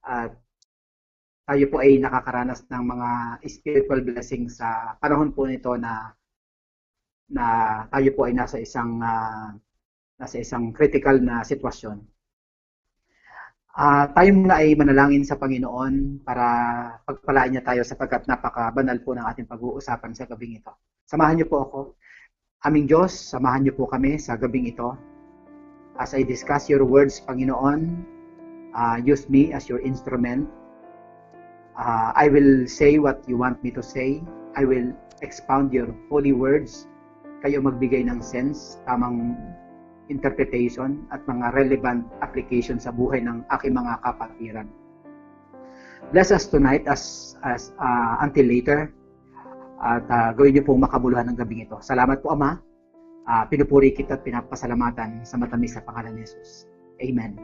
At tayo po ay nakakaranas ng mga spiritual blessings sa panahon po nito na tayo po ay nasa isang critical na sitwasyon. Tayo muna ay manalangin sa Panginoon para pagpalain niya tayo sapagkat napakabanal po ng ating pag-uusapan sa gabing ito. Samahan niyo po ako. Aming Diyos, samahan niyo po kami sa gabing ito. As I discuss your words, Panginoon, use me as your instrument. I will say what you want me to say. I will expound your holy words. Kayo magbigay ng sense, tamang interpretation at mga relevant application sa buhay ng aking mga kapatiran. Bless us tonight until later at gawin niyo pong makabuluhan ng gabing ito. Salamat po, Ama. Pinupuri kita at pinapasalamatan sa matamis na pangalan ni Jesus. Amen.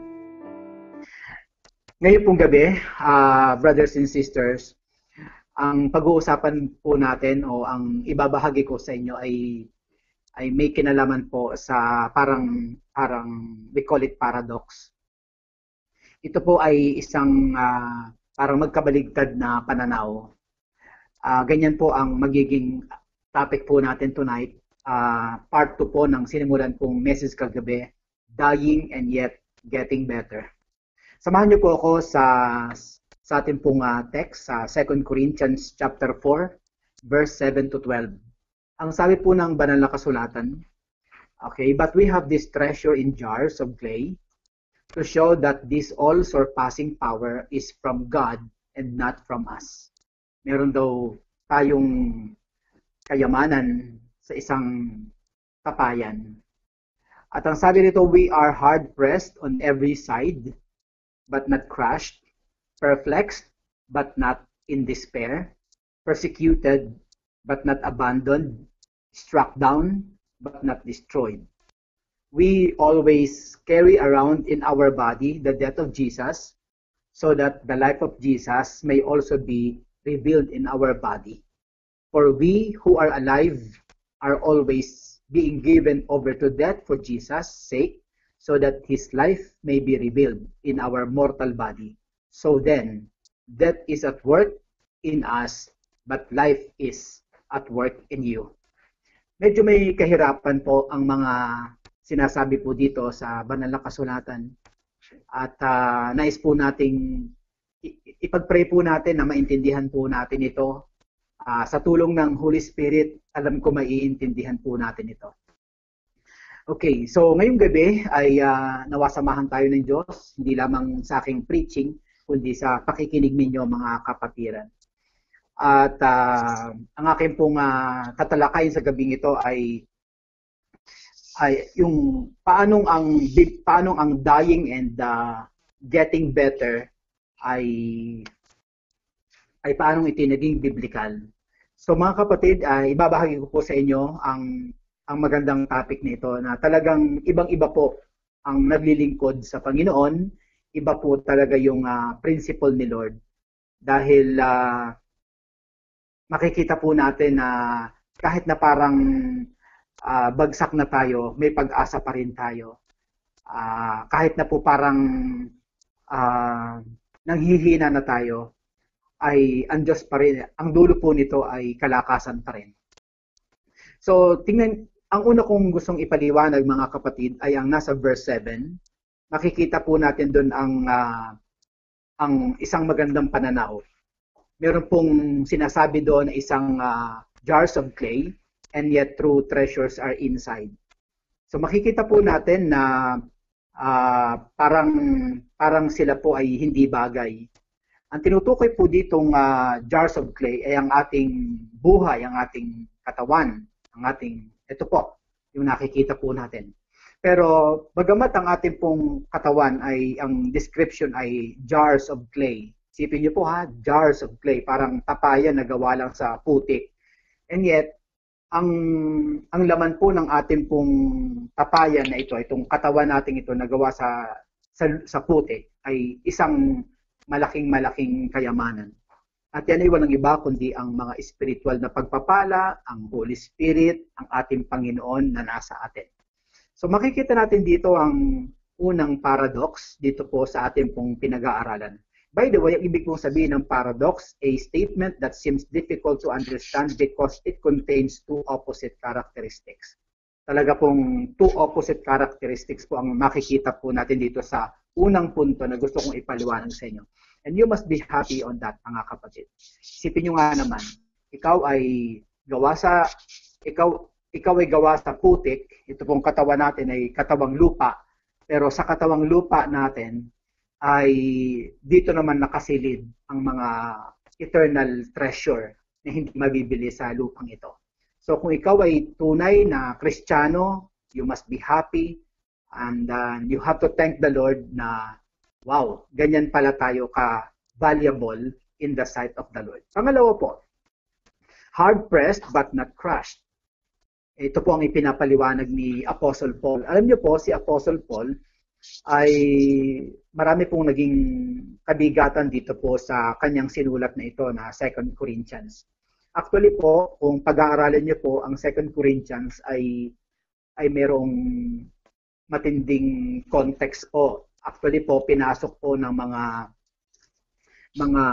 Ngayon pong gabi, brothers and sisters, ang pag-uusapan po natin o ang ibabahagi ko sa inyo ay may kinalaman po sa parang we call it paradox. Ito po ay isang parang magkabaligtad na pananaw. Ganyan po ang magiging topic po natin tonight. Part 2 po ng sinimulan pong message kagabi, Dying and Yet Getting Better. Samahan niyo po ako sa ating pong text sa 2 Corinthians chapter 4, verse 7 to 12. Ang sabi po ng banal na kasulatan, okay, but we have this treasure in jars of clay to show that this all-surpassing power is from God and not from us. Meron daw tayong kayamanan sa isang tapayan. At ang sabi nito, we are hard-pressed on every side, but not crushed, perplexed, but not in despair, persecuted, but not abandoned, struck down, but not destroyed. We always carry around in our body the death of Jesus, so that the life of Jesus may also be revealed in our body. For we who are alive are always being given over to death for Jesus' sake, so that His life may be revealed in our mortal body. So then, death is at work in us, but life is at work in you. Medyo may kahirapan po ang mga sinasabi po dito sa banal na kasulatan. At nais po nating ipag-pray po natin na maintindihan po natin ito. Sa tulong ng Holy Spirit, alam ko maiintindihan po natin ito. Okay, so ngayong gabi ay nawasamahan tayo ng Diyos, hindi lamang sa aking preaching, kundi sa pakikinig ninyo mga kapatiran. At ang aking pong tatalakayin sa gabing ito ay yung paanong ang dying and getting better ay paanong ito naging biblical. So mga kapatid, ibabahagi ko po sa inyo ang magandang topic nito na talagang ibang-iba po ang naglilingkod sa Panginoon, iba po talaga yung principle ni Lord. Dahil makikita po natin na kahit na parang bagsak na tayo, may pag-asa pa rin tayo. Kahit na po parang nanghihina na tayo, ay ang Diyos pa rin. Ang dulo po nito ay kalakasan pa rin. So, tingnan, ang una kong gustong ipaliwanag mga kapatid ay ang nasa verse 7. Makikita po natin doon ang isang magandang pananaw. Meron pong sinasabi doon na isang jars of clay and yet true treasures are inside. So makikita po natin na parang sila po ay hindi bagay. Ang tinutukoy po ditong jars of clay ay ang ating buhay, ang ating katawan, ito po, yung nakikita po natin. Pero bagamat ang ating pong katawan ay, ang description ay jars of clay. Isipin niyo po jars of clay, parang tapayan na gawa lang sa putik. And yet, ang laman po ng ating pong tapayan na ito, itong katawan natin ito na gawa sa putik, ay isang malaking kayamanan. At yan ay walang iba kundi ang mga spiritual na pagpapala, ang Holy Spirit, ang ating Panginoon na nasa atin. So makikita natin dito ang unang paradox dito po sa ating pong pinag-aaralan. By the way, ang ibig kong sabihin ng paradox, a statement that seems difficult to understand because it contains two opposite characteristics. Talaga pong two opposite characteristics po ang makikita po natin dito sa unang punto na gusto kong ipaliwanag sa inyo. And you must be happy on that, mga kapatid. Isipin nyo nga naman, ikaw ay gawa sa putik, ito pong katawan natin ay katawang lupa, pero sa katawang lupa natin ay dito naman nakasilid ang mga eternal treasure na hindi mabibili sa lupang ito. So kung ikaw ay tunay na Kristiyano, you must be happy and you have to thank the Lord na wow, ganyan pala tayo ka-valuable in the sight of the Lord. Pangalawa po, hard-pressed but not crushed. Ito po ang ipinapaliwanag ni Apostle Paul. Alam niyo po, si Apostle Paul ay marami pong naging kabigatan dito po sa kanyang sinulat na ito na 2 Corinthians. Actually po, kung pag-aaralan niyo po, ang 2 Corinthians ay merong matinding context po. Actually po, pinasok po ng mga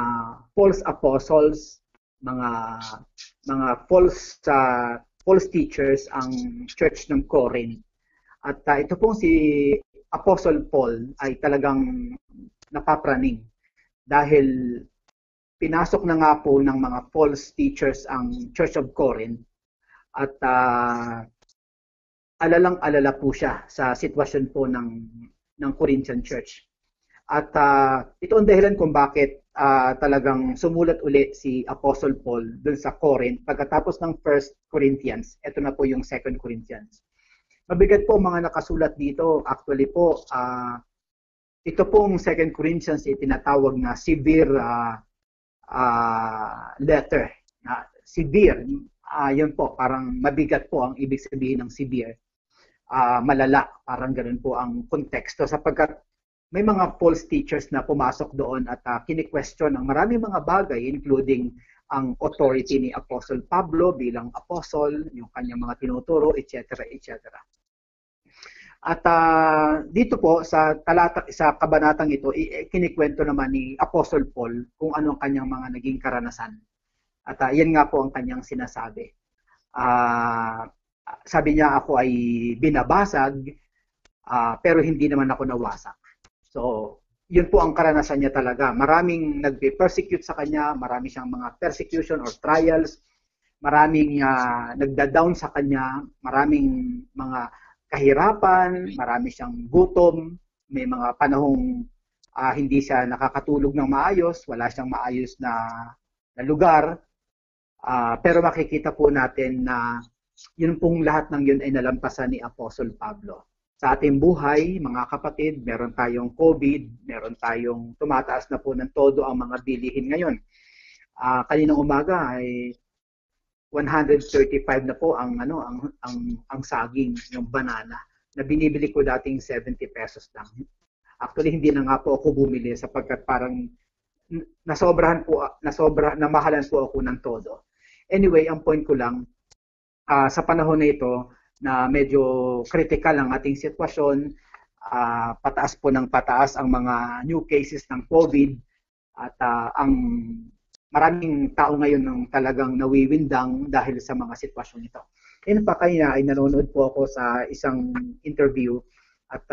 false apostles, mga false teachers ang church ng Corinth. At ito pong si Apostle Paul ay talagang napapraning dahil pinasok na nga po ng mga false teachers ang Church of Corinth at alalang-alala po siya sa sitwasyon po ng Corinthian Church. At ito ang dahilan kung bakit talagang sumulat uli si Apostle Paul dun sa Corinth pagkatapos ng 1 Corinthians. Ito na po yung 2 Corinthians. Mabigat po mga nakasulat dito. Actually po, ito pong 2 Corinthians ay tinatawag na severe letter. Severe, yun po, parang mabigat po ang ibig sabihin ng severe. Malala, parang ganun po ang konteksto sapagkat may mga false teachers na pumasok doon at kini-question ang maraming mga bagay including ang authority ni Apostle Pablo bilang apostle, yung kanyang mga tinuturo, etc. etc. At dito po sa kabanatang ito, kinikwento naman ni Apostle Paul kung ano ang kanyang mga naging karanasan. At yan nga po ang kanyang sinasabi. Sabi niya, ako ay binabasag, pero hindi naman ako nawasak. So, yun po ang karanasan niya talaga. Maraming nagpe-persecute sa kanya, marami siyang mga persecution or trials, maraming nagda-down sa kanya, maraming mga kahirapan, marami siyang gutom, may mga panahong hindi siya nakakatulog ng maayos, wala siyang maayos na lugar. Pero makikita po natin na yun pong lahat ng yun ay nalampasan ni Apostle Pablo. Sa ating buhay, mga kapatid, meron tayong COVID, meron tayong tumataas na po ng todo ang mga bilihin ngayon. Kaninang umaga ay 135 na po ang saging, yung banana na binibili ko dating 70 pesos lang. Actually hindi na nga po ako bumili sapagkat parang namahalan po ako ng todo. Anyway, ang point ko lang sa panahon na ito na medyo critical ang ating sitwasyon, pataas po ng pataas ang mga new cases ng COVID at ang maraming tao ngayon ng talagang nawiwindang dahil sa mga sitwasyon ito. And pa kaya ay nanonood po ako sa isang interview at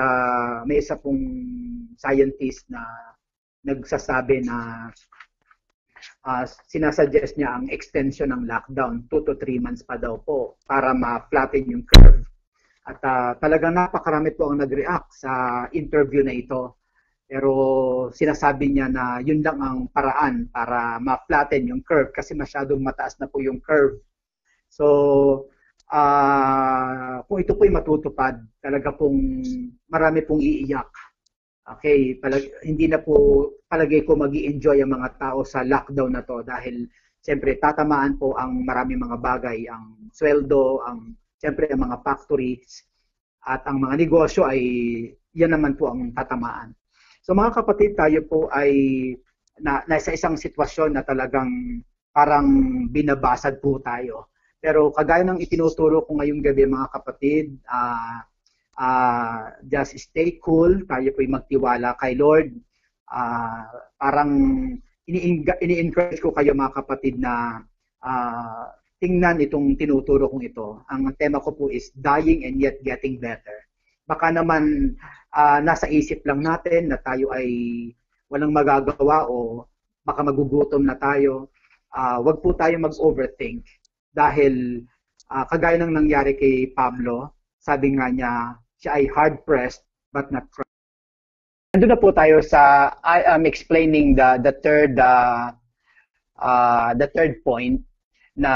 may isa pong scientist na nagsasabi na sinasuggest niya ang extension ng lockdown 2 to 3 months pa daw po para ma-flatten yung curve. At talagang napakarami po ang nag-react sa interview na ito. Pero sinasabi niya na yun lang ang paraan para ma-flatten yung curve kasi masyadong mataas na po yung curve. So, kung ito po'y matutupad, talaga pong marami pong iiyak. Okay, hindi na po palagay ko mag-i-enjoy ang mga tao sa lockdown na to dahil siyempre tatamaan po ang maraming mga bagay, ang sweldo, siyempre ang mga factories at ang mga negosyo ay yan naman po ang tatamaan. So mga kapatid, tayo po ay nasa isang sitwasyon na talagang parang binabasag po tayo. Pero kagaya ng itinuturo ko ngayong gabi mga kapatid, just stay cool, tayo po ay magtiwala kay Lord. Parang ini-encourage ko kayo mga kapatid na tingnan itong tinuturo kong ito. Ang tema ko po is dying and yet getting better. Baka naman nasa isip lang natin na tayo ay walang magagawa o baka magugutom na tayo. Wag po tayo mag-overthink dahil kagaya ng nangyari kay Pablo, sabi nga niya, siya ay hard-pressed but not crushed. Nandun na po tayo sa I am explaining the third point na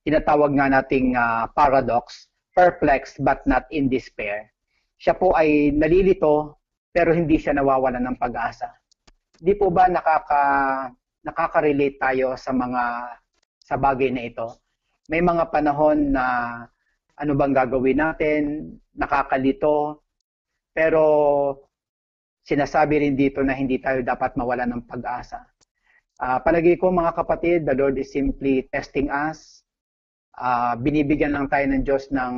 tinatawag nga nating paradox, perplexed but not in despair. Siya po ay nalilito pero hindi siya nawawalan ng pag-asa. Di po ba nakaka-relate tayo sa bagay na ito? May mga panahon na ano bang gagawin natin, nakakalito, pero sinasabi rin dito na hindi tayo dapat mawalan ng pag-asa. Palagi ko mga kapatid, the Lord is simply testing us. Binibigyan lang tayo ng Diyos ng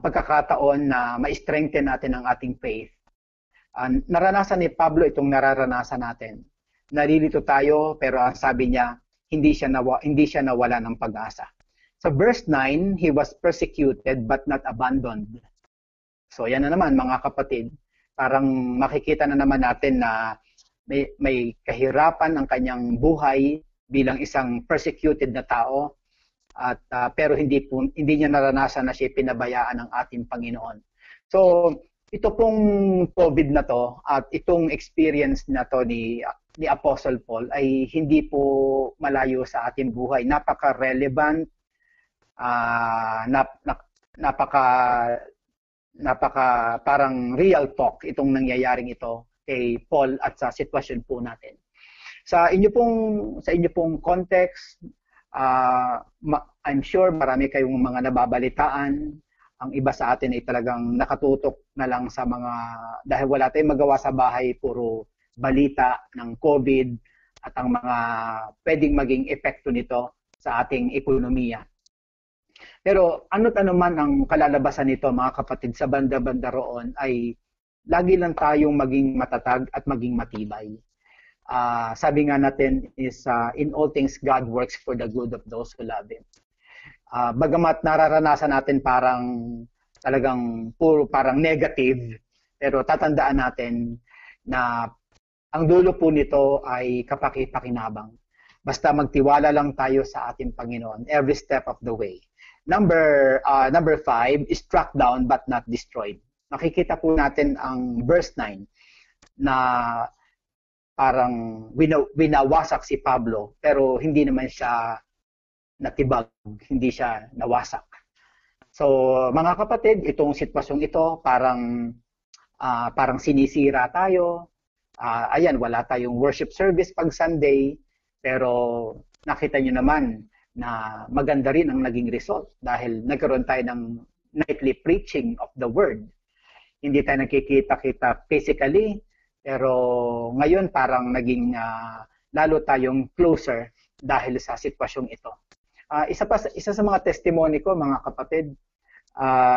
pagkakataon na ma-strengthen natin ang ating faith. Naranasan ni Pablo itong nararanasan natin. Nalilito tayo pero ang sabi niya, hindi siya nawala ng pag-asa. Sa verse 9, he was persecuted but not abandoned. So yan na naman mga kapatid, parang makikita na naman natin na may kahirapan ang kanyang buhay bilang isang persecuted na tao at pero hindi niya naranasan na siya pinabayaan ng ating Panginoon. So ito pong COVID na to at itong experience na to ni Apostle Paul ay hindi po malayo sa ating buhay. Napaka-relevant, napaka parang real talk itong nangyayaring ito kay Paul at sa sitwasyon po natin. Sa inyo pong context, I'm sure marami kayong mga nababalitaan. Ang iba sa atin ay talagang nakatutok na lang sa dahil wala tayong magawa sa bahay, puro balita ng COVID at ang mga pwedeng maging epekto nito sa ating ekonomiya. Pero ano't ano man ang kalalabasan nito mga kapatid sa banda-banda roon ay lagi lang tayong maging matatag at maging matibay. Sabi nga natin is in all things God works for the good of those who love Him. Bagamat nararanasan natin talagang parang negative, pero tatandaan natin na ang dulo po nito ay kapaki-pakinabang. Basta magtiwala lang tayo sa ating Panginoon every step of the way. Number 5 is struck down but not destroyed. Makikita po natin ang verse 9 na parang winawasak si Pablo pero hindi naman siya natibag, hindi siya nawasak. So mga kapatid, itong sitwasyong ito parang sinisira tayo. Ayan, wala tayong worship service pag Sunday, pero nakita nyo naman na maganda rin ang naging result dahil nagkaroon tayo ng nightly preaching of the word. Hindi tayo nakikita-kita physically, pero ngayon parang naging lalo tayong closer dahil sa sitwasyong ito. Isa sa mga testimony ko, mga kapatid,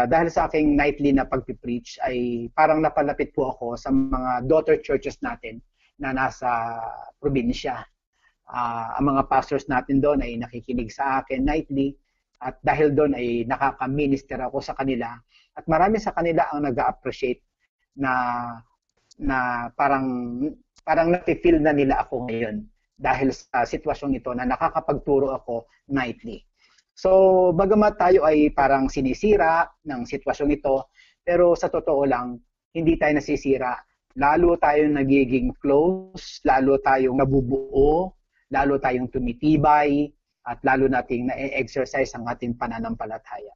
dahil sa aking nightly na pagpipreach ay parang napalapit po ako sa mga daughter churches natin na nasa probinsya. Ang mga pastors natin doon ay nakikinig sa akin nightly at dahil doon ay nakaka-minister ako sa kanila at marami sa kanila ang nag-appreciate na parang nafe-feel na nila ako ngayon dahil sa sitwasyong ito na nakakapagturo ako nightly. So, bagamat tayo ay parang sinisira ng sitwasyong ito, pero sa totoo lang, hindi tayo nasisira. Lalo tayong nagiging close, lalo tayong nabubuo, lalo tayong tumitibay, at lalo nating na-exercise ang ating pananampalataya.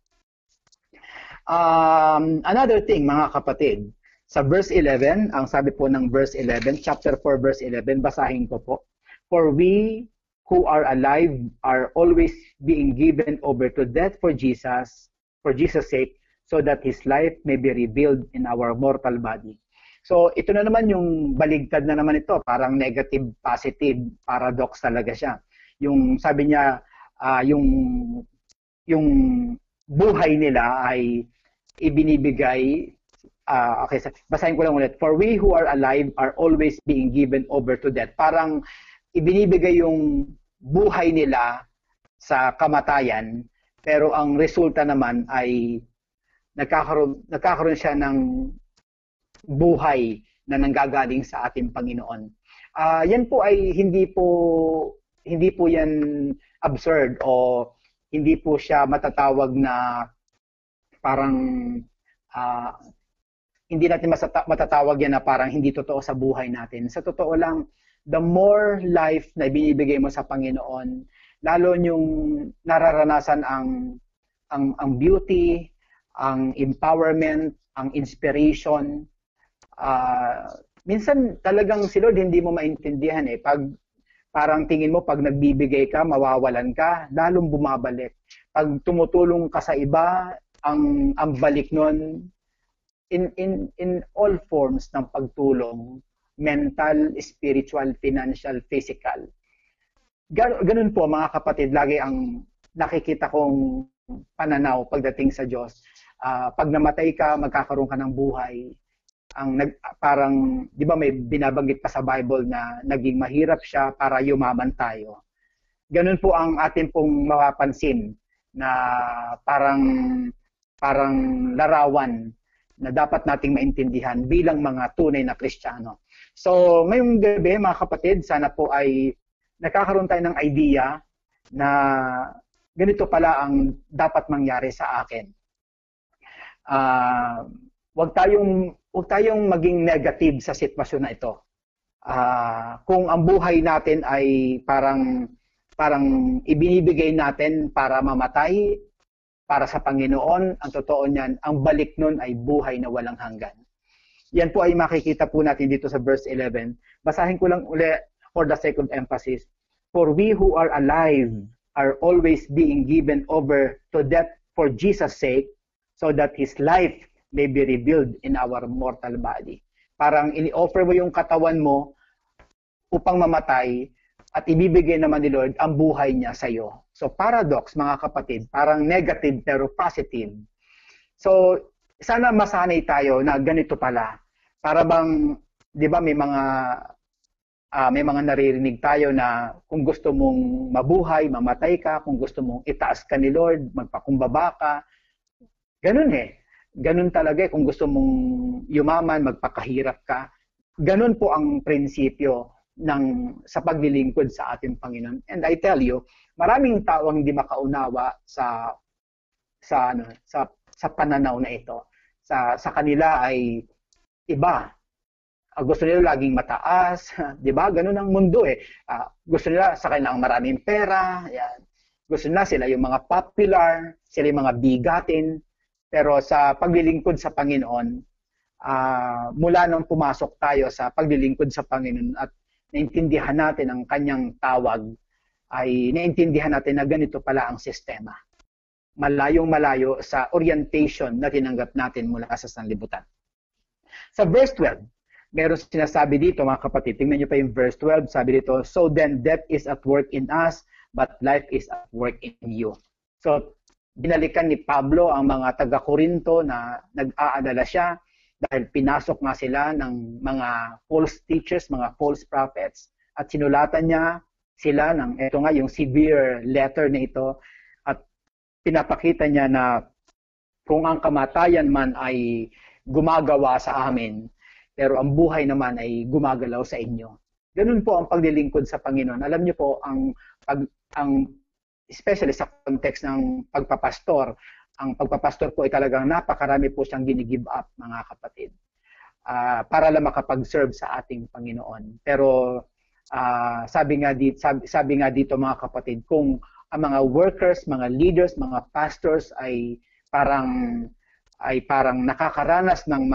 Another thing, mga kapatid, sa verse 11, ang sabi po ng verse 11, chapter 4, verse 11, basahin ko po. For we who are alive are always being given over to death for Jesus' sake, so that His life may be revealed in our mortal body. So ito na naman yung baligtad na naman ito, parang negative, positive, paradox talaga siya. Yung sabi niya, yung buhay nila ay ibinibigay Okay, basahin ko lang ulit. For we who are alive are always being given over to death. Parang ibinibigay yung buhay nila sa kamatayan, pero ang resulta naman ay nagkakaroon siya ng buhay na nanggagaling sa ating Panginoon. Yan po ay hindi po yan absurd o hindi po siya matatawag na parang hindi natin matatawag yan na parang hindi totoo sa buhay natin. Sa totoo lang, the more life na binibigay mo sa Panginoon, lalo yung nararanasan ang beauty, ang empowerment, ang inspiration. Minsan talagang si Lord hindi mo maintindihan eh. Parang tingin mo pag nagbibigay ka, mawawalan ka, lalong bumabalik. Pag tumutulong ka sa iba, ang balik nun, in all forms ng pagtulong, mental, spiritual, financial, physical. Ganun po mga kapatid, lagi ang nakikita kong pananaw pagdating sa Diyos. Pag namatay ka, magkakaroon ka ng buhay. Parang, di ba may binabanggit pa sa Bible na naging mahirap siya para yumaman tayo. Ganun po ang atin pong mapapansin na parang larawan na dapat nating maintindihan bilang mga tunay na Kristiyano. So, ngayong gabi mga kapatid, sana po ay nakakaroon tayo ng idea na ganito pala ang dapat mangyari sa akin. Huwag tayong maging negative sa sitwasyon na ito. Kung ang buhay natin ay parang ibinibigay natin para mamatay, para sa Panginoon, ang totoo niyan, ang balik nun ay buhay na walang hanggan. Yan po ay makikita po natin dito sa verse 11. Basahin ko lang uli for the sake of emphasis. For we who are alive are always being given over to death for Jesus' sake, so that His life may be revealed in our mortal body. Parang ini-offer mo yung katawan mo upang mamatay at ibibigay naman ni Lord ang buhay niya sa iyo. So paradox mga kapatid, parang negative pero positive. So sana masanay tayo na ganito pala. Para bang 'di ba may mga naririnig tayo na kung gusto mong mabuhay, mamatay ka, kung gusto mong itaas ka ni Lord, magpakumbaba ka. Ganun eh. Ganun talaga eh. Kung gusto mong yumaman, magpakahirap ka. Ganun po ang prinsipyo sa paglilingkod sa ating Panginoon. And I tell you, maraming tao ang hindi makaunawa sa pananaw na ito. Sa kanila ay iba. Gusto nila laging mataas, 'di ba? Ganun ang mundo eh. Gusto nila sa kanila ang maraming pera, yan. Gusto nila sila yung mga popular, sila yung mga bigatin. Pero sa paglilingkod sa Panginoon, mula nung pumasok tayo sa paglilingkod sa Panginoon at naintindihan natin ang kanyang tawag, ay naintindihan natin na ganito pala ang sistema. Malayong malayo sa orientation na tinanggap natin mula sa sanlibutan. Sa verse 12, meron sinasabi dito mga kapatid, tingnan nyo pa yung verse 12, sabi dito, so then death is at work in us, but life is at work in you. So, binalikan ni Pablo ang mga taga-Korinto na nag-aalala siya dahil pinasok nga sila ng mga false teachers, mga false prophets, at sinulatan niya sila ng, ito nga yung severe letter na ito, at pinapakita niya na kung ang kamatayan man ay gumagawa sa amin, pero ang buhay naman ay gumagalaw sa inyo. Ganun po ang paglilingkod sa Panginoon. Alam niyo po, especially sa context ng pagpapastor, ang pagpapastor po ay talagang napakarami po siyang gini-give up, mga kapatid, para lang makapag-serve sa ating Panginoon. Pero sabi nga dito mga kapatid, kung ang mga workers, mga leaders, mga pastors ay parang nakakaranas ng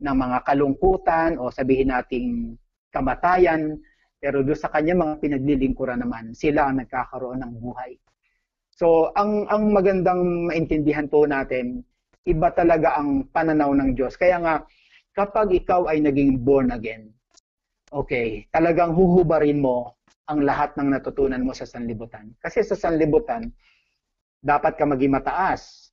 mga kalungkutan o sabihin nating kamatayan, pero doon sa kanya mga pinaglilingkuran naman, sila ang nagkakaroon ng buhay. So, ang magandang maintindihan po natin, iba talaga ang pananaw ng Diyos. Kaya nga, kapag ikaw ay naging born again, okay, talagang huhubarin mo ang lahat ng natutunan mo sa sanlibutan. Kasi sa sanlibutan, dapat ka maging mataas.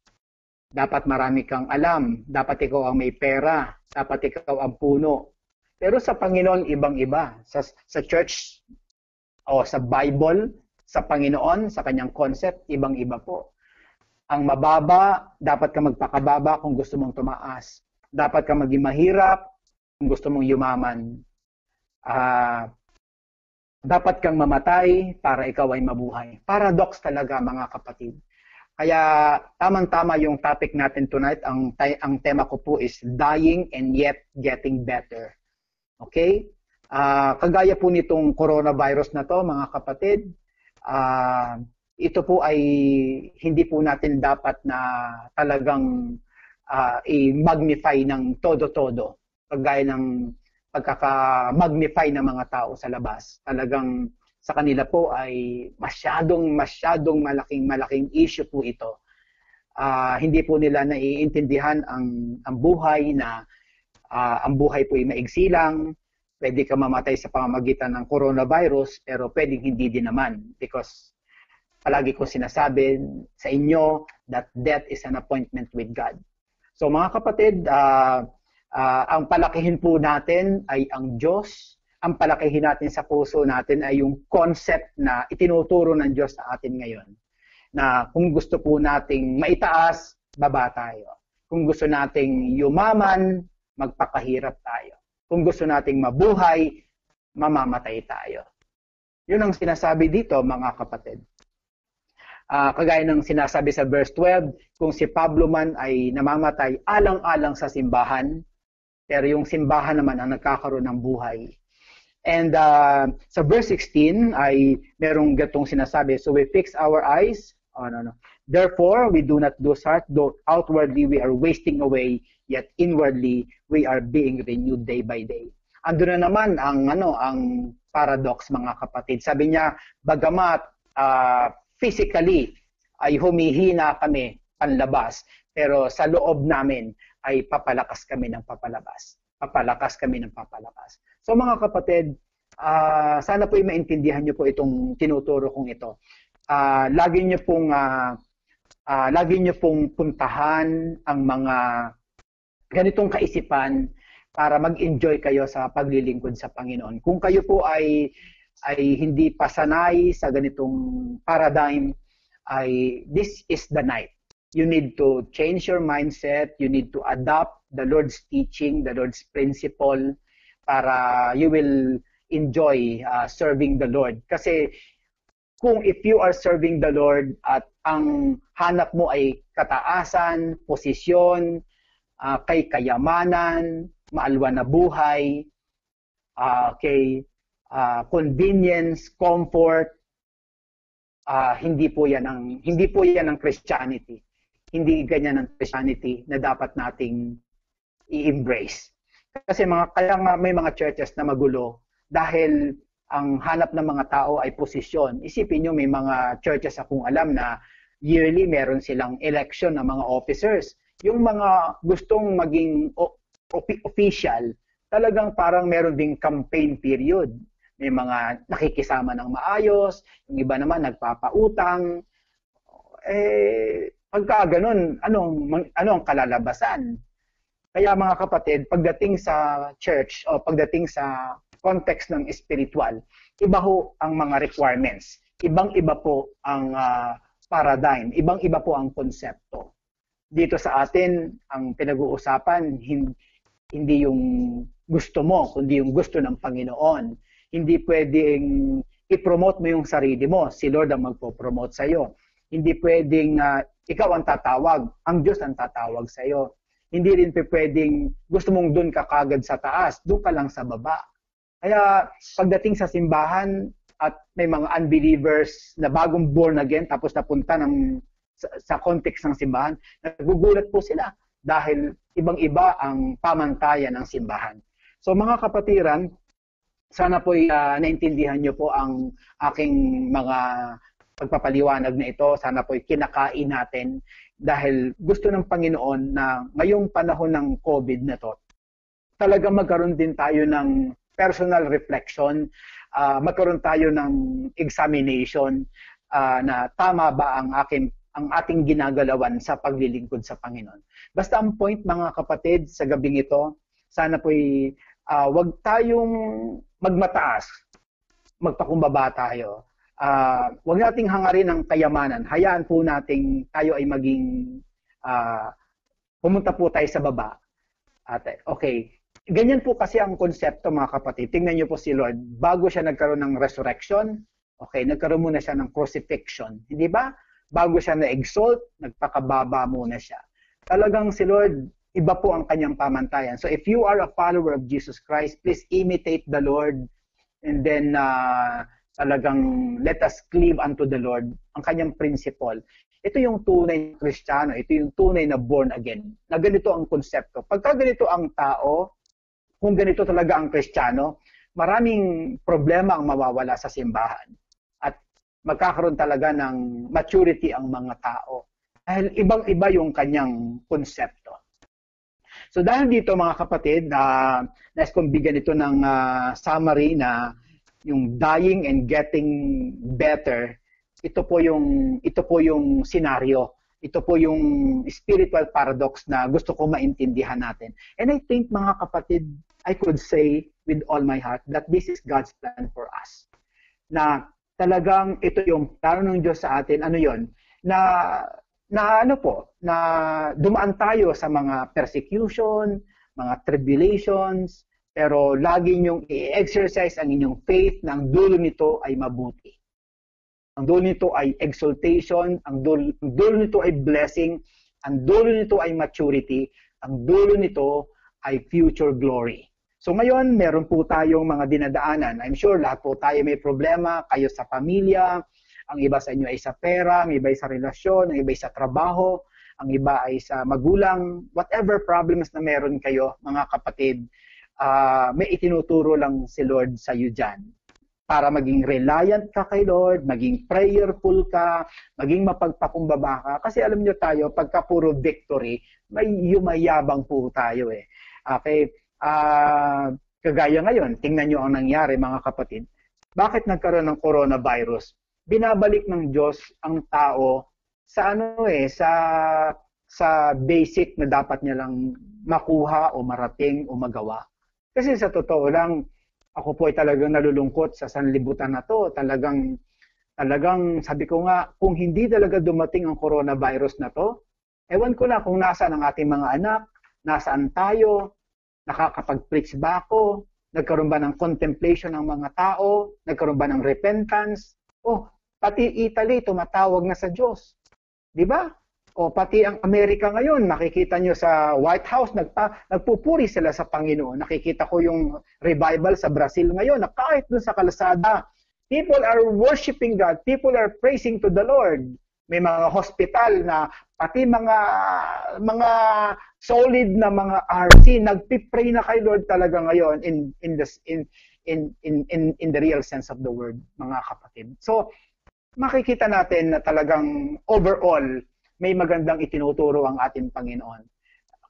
Dapat marami kang alam. Dapat ikaw ang may pera. Dapat ikaw ang puno. Pero sa Panginoon, ibang-iba. Sa church o sa Bible, sa Panginoon, sa kanyang concept, ibang-iba po. Ang mababa, dapat ka magpakababa kung gusto mong tumaas. Dapat ka maging mahirap kung gusto mong yumaman. Dapat kang mamatay para ikaw ay mabuhay. Paradox talaga, mga kapatid. Kaya tamang-tama yung topic natin tonight. Ang tema ko po is dying and yet getting better. Okay? Kagaya po nitong coronavirus na to, mga kapatid, ito po ay hindi po natin dapat na talagang i-magnify ng todo-todo. Kagaya ng pagkaka-magnify ng mga tao sa labas. Talagang sa kanila po ay masyadong malaking issue po ito. Hindi po nila naiintindihan ang buhay na ang buhay po ay maigsi lang. Pwede ka mamatay sa pamamagitan ng coronavirus, pero pwedeng hindi din naman. Because palagi ko sinasabi sa inyo that death is an appointment with God. So mga kapatid, ang palakihin po natin ay ang Diyos. Ang palakihin natin sa puso natin ay yung concept na itinuturo ng Diyos sa atin ngayon. Na kung gusto po nating maitaas, baba tayo. Kung gusto nating yumaman, magpakahirap tayo. Kung gusto nating mabuhay, mamamatay tayo. Yun ang sinasabi dito, mga kapatid. Kagaya ng sinasabi sa verse 12, kung si Pablo man ay namamatay alang-alang sa simbahan, pero yung simbahan naman ang nagkakaroon ng buhay. And sa verse 16 ay merong gatong sinasabi, so we fix our eyes, therefore we do not lose heart, though outwardly we are wasting away, yet inwardly we are being renewed day by day. Ando na naman ang paradox, mga kapatid. Sabi niya, bagamat physically ay humihina kami panlabas, pero sa loob namin ay papalakas kami ng papalabas. Papalakas kami ng papalakas. So mga kapatid, sana po maintindihan niyo po itong tinuturo kong ito. Lagi niyo pong puntahan ang mga ganitong kaisipan para mag-enjoy kayo sa paglilingkod sa Panginoon. Kung kayo po ay hindi pa sanay sa ganitong paradigm, this is the night. You need to change your mindset. You need to adopt the Lord's teaching, the Lord's principle, para you will enjoy serving the Lord. Kasi if you are serving the Lord at ang hanap mo ay kataasan, posisyon, kay kayamanan, maalwan na buhay, kay convenience, comfort, hindi po yan ang Christianity. Hindi ganyan ang Christianity na dapat nating i-embrace. Kasi kaya nga may mga churches na magulo dahil ang hanap ng mga tao ay posisyon. Isipin nyo, may mga churches akong alam na yearly meron silang election ng mga officers. Yung mga gustong maging official, talagang parang meron ding campaign period. May mga nakikisama ng maayos, yung iba naman nagpapautang. Pagka ganun, ano ang kalalabasan? Kaya mga kapatid, pagdating sa church o pagdating sa context ng spiritual, iba ho ang mga requirements. Ibang-iba po ang paradigm, ibang-iba po ang konsepto. Dito sa atin, ang pinag-uusapan, hindi yung gusto mo, kundi yung gusto ng Panginoon. Hindi pwedeng i-promote mo yung sarili mo. Si Lord ang magpo-promote sa'yo. Hindi pwedeng ikaw ang tatawag. Ang Diyos ang tatawag sa'yo. Hindi rin pwedeng gusto mong doon ka kagad sa taas. Doon ka lang sa baba. Kaya pagdating sa simbahan at may mga unbelievers na bagong born again tapos napunta sa context ng simbahan, nagugulat po sila dahil ibang-iba ang pamantayan ng simbahan. So mga kapatiran, sana po naintindihan nyo po ang aking mga pagpapaliwanag na ito. Sana po kinakain natin dahil gusto ng Panginoon na ngayong panahon ng COVID na to, talagang magkaroon din tayo ng personal reflection, magkaroon tayo ng examination na tama ba ang ang ating ginagalawan sa paglilingkod sa Panginoon. Basta ang point, mga kapatid, sa gabing ito, sana po'y wag tayong magmataas, magpakumbaba tayo. Wag nating hangarin ang kayamanan. Hayaan po nating tayo ay maging pumunta po tayo sa baba. Okay, ganyan po kasi ang konsepto, mga kapatid. Tingnan niyo po si Lord, bago siya nagkaroon ng resurrection, okay, nagkaroon muna siya ng crucifixion. Hindi ba? Bago siya na-exalt, nagpakababa muna siya. Talagang si Lord, iba po ang kanyang pamantayan. So if you are a follower of Jesus Christ, please imitate the Lord, and then talagang let us cleave unto the Lord, ang kanyang principle. Ito yung tunay na Kristiyano, ito yung tunay na born again, na ganito ang konsepto. Pagka ganito ang tao, kung ganito talaga ang Kristiyano, maraming problema ang mawawala sa simbahan. At magkakaroon talaga ng maturity ang mga tao. Dahil ibang-iba yung kanyang konsepto. So dahil dito, mga kapatid, nais kong bigyan ito ng summary na yung dying and getting better. Ito po yung scenario. Ito po yung spiritual paradox na gusto ko maintindihan natin. And I think, mga kapatid, I could say with all my heart that this is God's plan for us. Na talagang ito yung plano ng Diyos sa atin. Ano yon? Na dumaan tayo sa mga persecution, mga tribulations, pero lagi niyong i-exercise ang inyong faith na ang dulo nito ay mabuti. Ang dulo nito ay exaltation, ang dulo nito ay blessing, ang dulo nito ay maturity, ang dulo nito ay future glory. So ngayon, meron po tayong mga dinadaanan. I'm sure lahat po tayo may problema, kayo sa pamilya, ang iba sa inyo ay sa pera, ang iba ay sa relasyon, ang iba ay sa trabaho, ang iba ay sa magulang, whatever problems na meron kayo, mga kapatid, may itinuturo lang si Lord sa iyo dyan. Para maging reliant ka kay Lord, maging prayerful ka, maging mapagpakumbaba ka. Kasi alam nyo tayo, pagka puro victory, may yumayabang po tayo eh. Okay? Kagaya ngayon, tingnan nyo ang nangyari, mga kapatid. Bakit nagkaroon ng coronavirus? Binabalik ng Diyos ang tao sa sa basic na dapat niya lang makuha o marating o magawa. Kasi sa totoo lang, ako po ay talagang nalulungkot sa sanlibutan na to. Talagang sabi ko nga, kung hindi talaga dumating ang coronavirus na to, ewan ko na kung nasaan ang ating mga anak, nasaan tayo, nakakapag-preach ba ako, nagkaroon ba ng contemplation ng mga tao, nagkaroon ba ng repentance, pati Italy tumatawag na sa Diyos. Di ba? O pati ang Amerika ngayon, nakikita nyo sa White House, nagpupuri sila sa Panginoon. Nakikita ko yung revival sa Brazil ngayon, na kahit dun sa kalsada, people are worshiping God, people are praising to the Lord. May mga hospital na pati mga solid na mga RC, nagpipray na kay Lord talaga ngayon in the real sense of the word, mga kapatid. So, makikita natin na talagang overall, may magandang itinuturo ang ating Panginoon.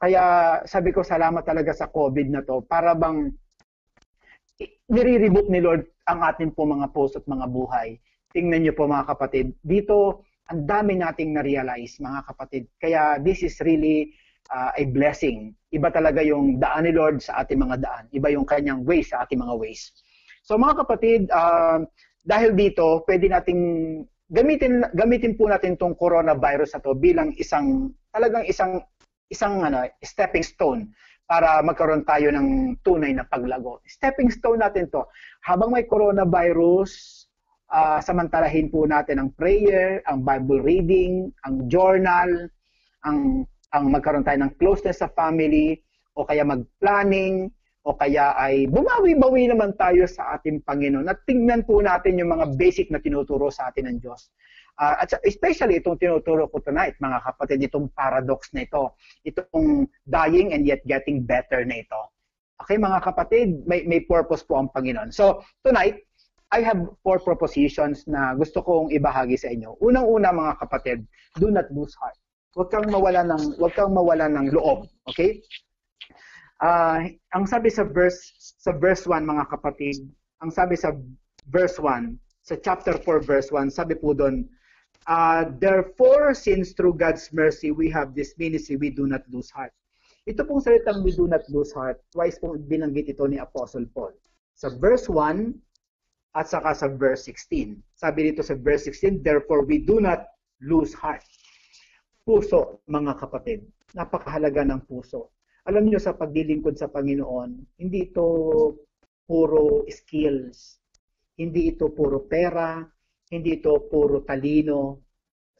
Kaya sabi ko, salamat talaga sa COVID na to, para bang nire-reboot ni Lord ang ating po mga puso at mga buhay. Tingnan niyo po, mga kapatid, dito ang dami nating na-realize, mga kapatid. Kaya this is really a blessing. Iba talaga yung daan ni Lord sa ating mga daan. Iba yung kanyang ways sa ating mga ways. So mga kapatid, dahil dito, pwede nating gamitin po natin tong coronavirus na to bilang isang stepping stone para magkaroon tayo ng tunay na paglago. Stepping stone natin to. Habang may coronavirus, samantalahin po natin ang prayer, ang Bible reading, ang journal, ang magkaroon tayo ng closeness sa family, o kaya mag-planning, o kaya ay bumawi-bawi naman tayo sa ating Panginoon at tingnan po natin yung mga basic na tinuturo sa atin ng Diyos. At especially itong tinuturo ko tonight, mga kapatid, itong paradox na ito, itong dying and yet getting better na ito. Okay, mga kapatid, may purpose po ang Panginoon. So, tonight, I have 4 propositions na gusto kong ibahagi sa inyo. Unang-una, mga kapatid, do not lose heart. Huwag kang mawala ng loob, okay? Ang sabi sa verse 1, mga kapatid, ang sabi sa verse 1, sa chapter 4 verse 1, sabi po doon, Therefore, since through God's mercy we have this ministry, we do not lose heart. Ito pong salitang we do not lose heart, twice pong binanggit ito ni Apostle Paul. Sa verse 1 at saka sa verse 16. Sabi dito sa verse 16, therefore we do not lose heart. Puso, mga kapatid. Napakahalaga ng puso. Alam niyo sa paglilingkod sa Panginoon, hindi ito puro skills. Hindi ito puro pera. Hindi ito puro talino.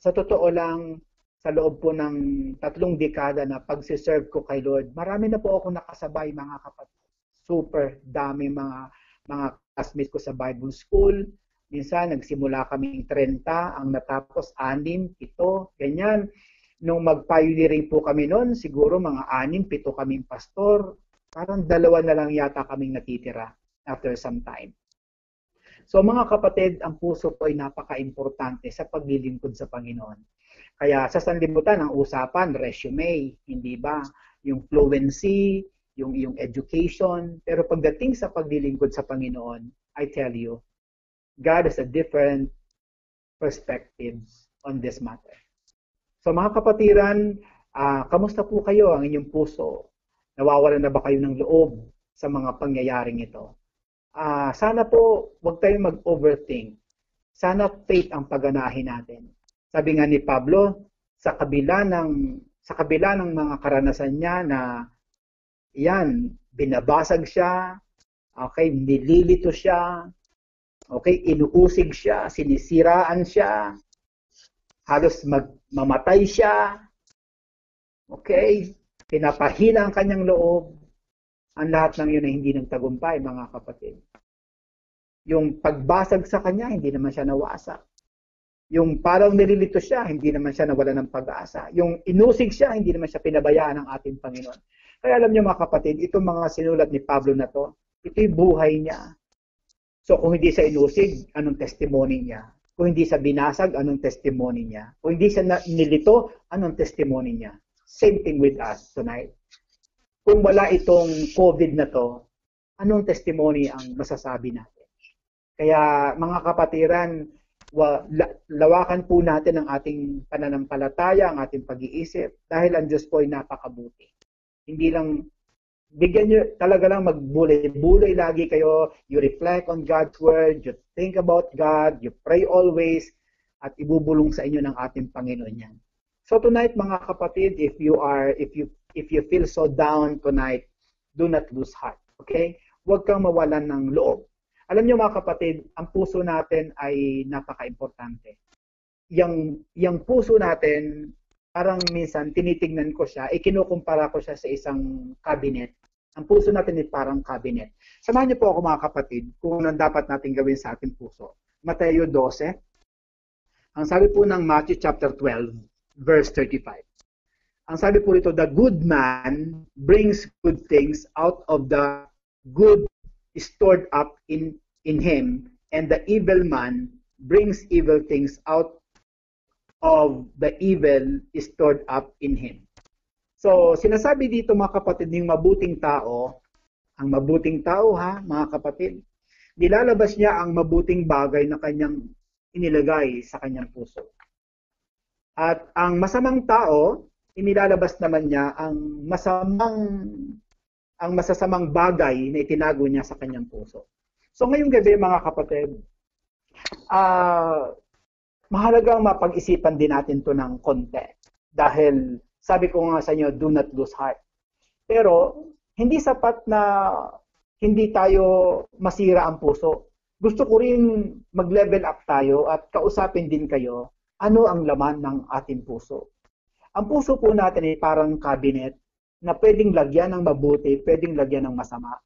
Sa totoo lang, sa loob po ng 3 dekada na pagsiserve ko kay Lord, marami na po ako nakasabay, mga kapatid. Super dami mga classmates ko sa Bible School. Minsan, nagsimula kaming 30, ang natapos 6, 7, ganyan. Nung mag-pioneering po kami noon, siguro mga 6, 7 kaming pastor. Parang 2 na lang yata kaming natitira after some time. So mga kapatid, ang puso po ay napaka-importante sa paglilingkod sa Panginoon. Kaya sa sanlibutan, ang usapan, resume, hindi ba? Yung fluency, yung education. Pero pagdating sa paglilingkod sa Panginoon, I tell you, God has a different perspectives on this matter. So mga kapatiran, kamusta po kayo ang inyong puso? Nawawalan na ba kayo ng loob sa mga pangyayaring ito? Sana po huwag tayong mag-overthink. Sana faith ang pagganahin natin. Sabi nga ni Pablo, sa kabila ng mga karanasan niya na yan, binabasag siya, okay, nililito siya, okay, inuusig siya, sinisiraan siya, halos mamatay siya, okay, pinapahina ang kanyang loob. Ang lahat ng yun ay hindi nagtagumpay, mga kapatid. Yung pagbasag sa kanya, hindi naman siya nawasak. Yung parang nililito siya, hindi naman siya nawala ng pag-asa. Yung inusig siya, hindi naman siya pinabayaan ng ating Panginoon. Kaya alam niyo mga kapatid, itong mga sinulat ni Pablo na to, ito'y buhay niya. So kung hindi siya inusig, anong testimony niya? Kung hindi siya binasag, anong testimony niya? Kung hindi siya nilito, anong testimony niya? Same thing with us tonight. Kung wala itong COVID na to, anong testimony ang masasabi natin? Kaya mga kapatiran, lawakan po natin ang ating pananampalataya, ang ating pag-iisip, dahil ang Diyos po ay napakabuti. Hindi lang, bigyan nyo, talaga lang magbulay-bulay lagi kayo, you reflect on God's Word, you think about God, you pray always, at ibubulong sa inyo ng ating Panginoon yan. So tonight mga kapatid, if you feel so down tonight, do not lose heart. Okay? Huwag kang mawalan ng loob. Alam niyo mga kapatid, ang puso natin ay napaka-importante. Yung puso natin, parang minsan tinitingnan ko siya, ikinukumpara ko siya sa isang cabinet. Ang puso natin ay parang cabinet. Samahan niyo po ako mga kapatid kung anong dapat natin gawin sa ating puso. Mateo 12. Ang sabi po ng Matthew chapter 12, verse 35. Ang sabi po rito, the good man brings good things out of the good stored up in him, and the evil man brings evil things out of the evil stored up in him. So, sinasabi dito mga kapatid, yung mabuting tao, ang mabuting tao ha, mga kapatid, nilalabas niya ang mabuting bagay na kanyang inilagay sa kanyang puso. At ang masamang tao, inilalabas naman niya ang masasamang bagay na itinago niya sa kanyang puso. So ngayong gabi mga kapatid, mahalagang mapag-isipan din natin to ng konti. Dahil sabi ko nga sa inyo, do not lose heart. Pero hindi sapat na hindi tayo masira ang puso. Gusto ko rin mag-level up tayo at kausapin din kayo ano ang laman ng ating puso. Ang puso po natin ay parang cabinet na pwedeng lagyan ng mabuti, pwedeng lagyan ng masama.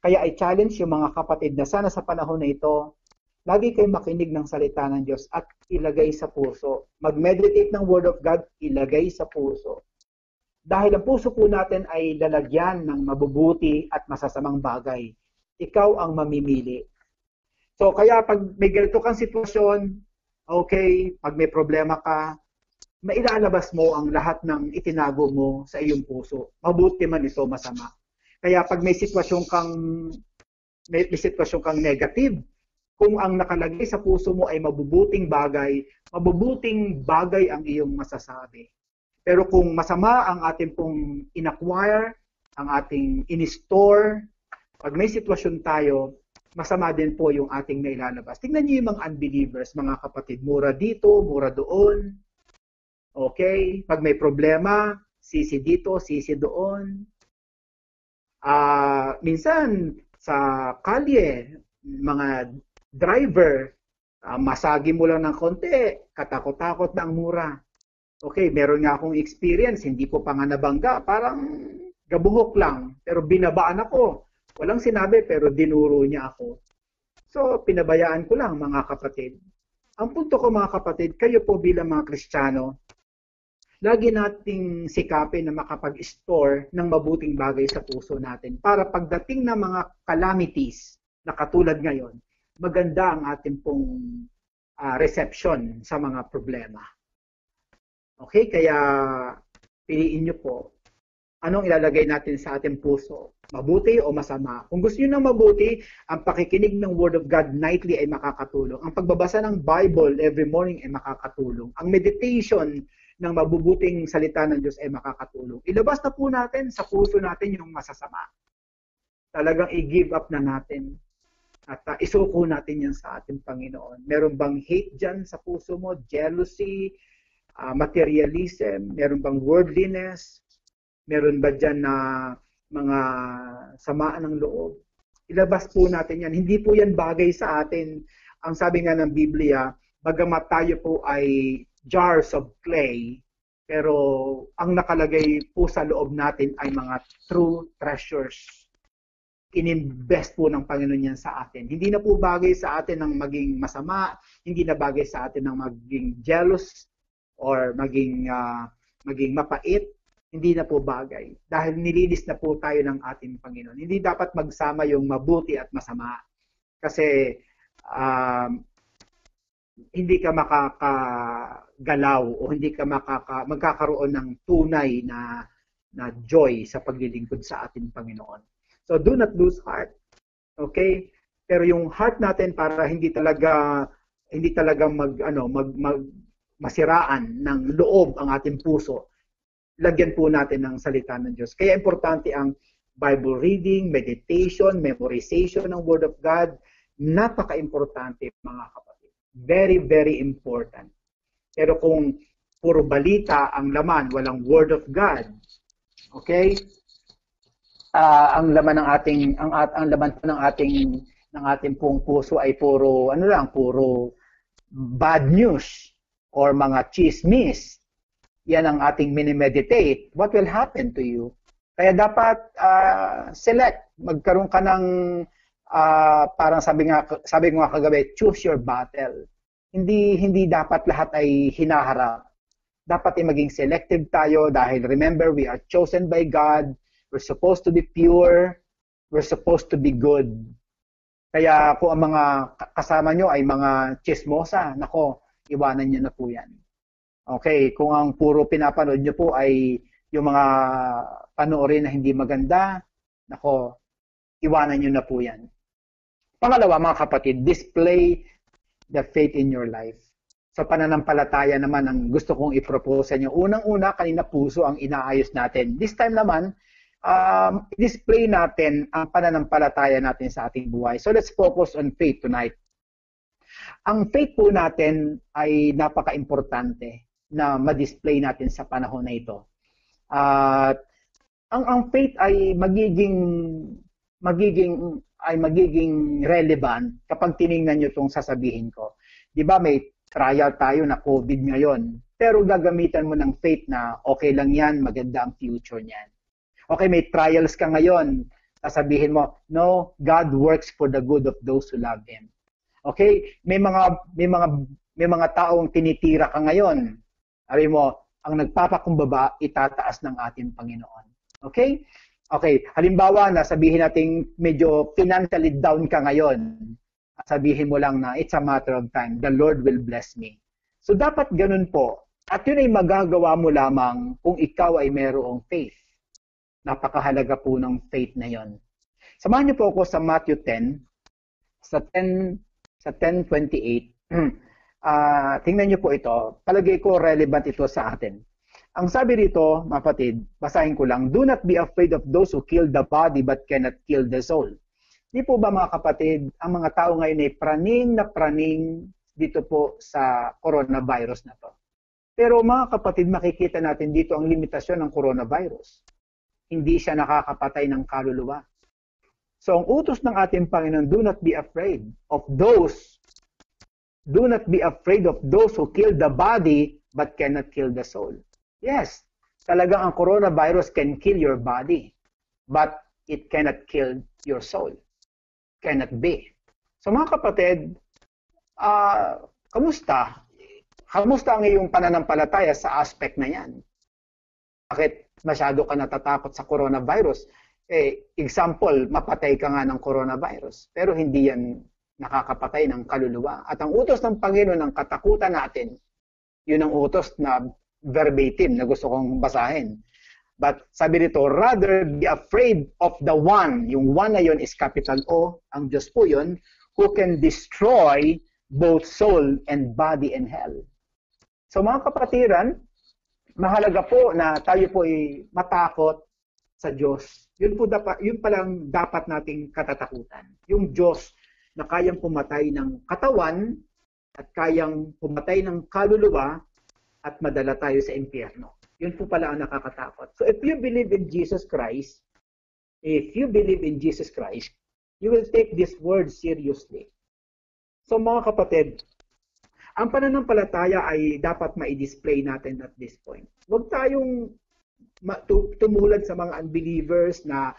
Kaya I challenge yung mga kapatid na sana sa panahon na ito, lagi kayo makinig ng salita ng Diyos at ilagay sa puso. Mag-meditate ng Word of God, ilagay sa puso. Dahil ang puso po natin ay lalagyan ng mabubuti at masasamang bagay. Ikaw ang mamimili. So kaya pag may ganito kang sitwasyon, okay, pag may problema ka, mailalabas mo ang lahat ng itinago mo sa iyong puso. Mabuti man ito, masama. Kaya pag may sitwasyon kang negative, Kung ang nakalagay sa puso mo ay mabubuting bagay ang iyong masasabi. Pero kung masama ang ating pong in-acquire, ang ating in-store, pag may sitwasyon tayo, masama din po yung ating nailalabas. Tingnan niyo yung mga unbelievers, mga kapatid. Mura dito, mura doon. Okay? Pag may problema, sisi dito, sisi doon. Minsan, sa kalye, mga driver, masagi mo lang ng konti, katakot-takot na ang mura. Okay, meron nga akong experience, hindi ko pa nga nabangga, parang gabuhok lang, pero binabaan ako. Walang sinabi, pero dinuro niya ako. So, pinabayaan ko lang, mga kapatid. Ang punto ko, mga kapatid, kayo po bilang mga Kristiyano, lagi nating sikapin na makapag-store ng mabuting bagay sa puso natin para pagdating ng mga calamities na katulad ngayon, maganda ang ating pong reception sa mga problema. Okay, kaya piliin nyo po anong ilalagay natin sa ating puso, mabuti o masama. Kung gusto nyo ng mabuti, ang pakikinig ng Word of God nightly ay makakatulong. Ang pagbabasa ng Bible every morning ay makakatulong. Ang meditation ng mabubuting salita ng Diyos ay makakatulong. Ilabas na po natin sa puso natin yung masasama. Talagang i-give up na natin at isuko natin yan sa ating Panginoon. Meron bang hate dyan sa puso mo? Jealousy? Materialism? Meron bang worldliness? Meron ba dyan na mga samaan ng loob? Ilabas po natin yan. Hindi po yan bagay sa atin. Ang sabi nga ng Biblia, bagamat tayo po ay jars of clay, pero ang nakalagay po sa loob natin ay mga true treasures. Ininvest po ng Panginoon yan sa atin. Hindi na po bagay sa atin ng maging masama, hindi na bagay sa atin ng maging jealous or maging mapait. Hindi na po bagay. Dahil nilinis na po tayo ng ating Panginoon. Hindi dapat magsama yung mabuti at masama. Kasi hindi ka makakagalaw o hindi ka magkakaroon ng tunay na joy sa paglilingkod sa ating Panginoon. So do not lose heart. Okay? Pero yung heart natin para hindi talaga masiraan ng loob ang ating puso, lagyan po natin ng salita ng Diyos. Kaya importante ang Bible reading, meditation, memorization ng Word of God. Napaka-importante, mga kapatid. Very, very important. Pero kung puro balita ang laman, walang Word of God, okay? Ang laman ng ating pong puso ay puro bad news or mga chismis. Yan ang ating minimeditate. What will happen to you? Kaya dapat select. Magkaroon ka ng parang sabi ko nga kagabi, choose your battle. Hindi dapat lahat ay hinaharap. Dapat ay maging selective tayo dahil remember, we are chosen by God. We're supposed to be pure. We're supposed to be good. Kaya kung ang mga kasama nyo ay mga chismosa, nako, iwanan nyo na po yan. Okay, kung ang puro pinapanood nyo po ay yung mga panoorin na hindi maganda, nako, iwanan nyo na po yan. Pangalawa, mga kapatid, display the faith in your life. Sa pananampalataya naman ang gusto kong i-propose sa inyo. Unang-una, kanina puso ang inaayos natin. This time naman, display natin ang pananampalataya natin sa ating buhay. So let's focus on faith tonight. Ang faith po natin ay napaka-importante na ma-display natin sa panahon na ito. Ang faith ay magiging relevant kapag tiningnan nyo itong sasabihin ko. Di ba may trial tayo na COVID ngayon, pero gagamitan mo ng faith na okay lang yan, maganda ang future niyan. Okay, may trials ka ngayon, sasabihin mo, no, God works for the good of those who love Him. Okay, may mga taong tinitira ka ngayon. Sabi mo, ang nagpapakumbaba, itataas ng ating Panginoon. Okay? Okay, halimbawa na sabihin natin medyo financially down ka ngayon. Sabihin mo lang na it's a matter of time. The Lord will bless me. So dapat ganun po. At yun ay magagawa mo lamang kung ikaw ay mayroong faith. Napakahalaga po ng faith na yon. Samahan niyo po ako sa Matthew 10, sa sa 10:28. Tingnan niyo po ito. Palagay ko relevant ito sa atin. Ang sabi rito, mapatid, basahin ko lang, do not be afraid of those who kill the body but cannot kill the soul. Di po ba mga kapatid, ang mga tao ngayon ay praning na praning dito po sa coronavirus na to. Pero mga kapatid, makikita natin dito ang limitasyon ng coronavirus. Hindi siya nakakapatay ng kaluluwa. So ang utos ng ating Panginoon, do not be afraid of those who kill the body but cannot kill the soul. Yes, talagang ang coronavirus can kill your body, but it cannot kill your soul. Cannot be. So mga kapatid, kamusta? Kamusta ang iyong pananampalataya sa aspect na yan? Bakit masyado ka natatakot sa coronavirus? Example, mapatay ka nga ng coronavirus, pero hindi yan nakakapatay ng kaluluwa. At ang utos ng Panginoon ng katakutan natin, yun ang utos na verbatim na gusto kong basahin. But sabi dito, rather be afraid of the one. Yung one na yun is capital O, ang Diyos po yun, who can destroy both soul and body in hell. So mga kapatiran, mahalaga po na tayo po ay matakot sa Diyos. Yun palang dapat nating katatakutan. Yung Diyos na kayang pumatay ng katawan at kayang pumatay ng kaluluwa at madala tayo sa impyerno. Yun po pala ang nakakatakot. So if you believe in Jesus Christ, you will take this word seriously. So mga kapatid, ang pananampalataya ay dapat ma-display natin at this point. Huwag tayong tumulad sa mga unbelievers na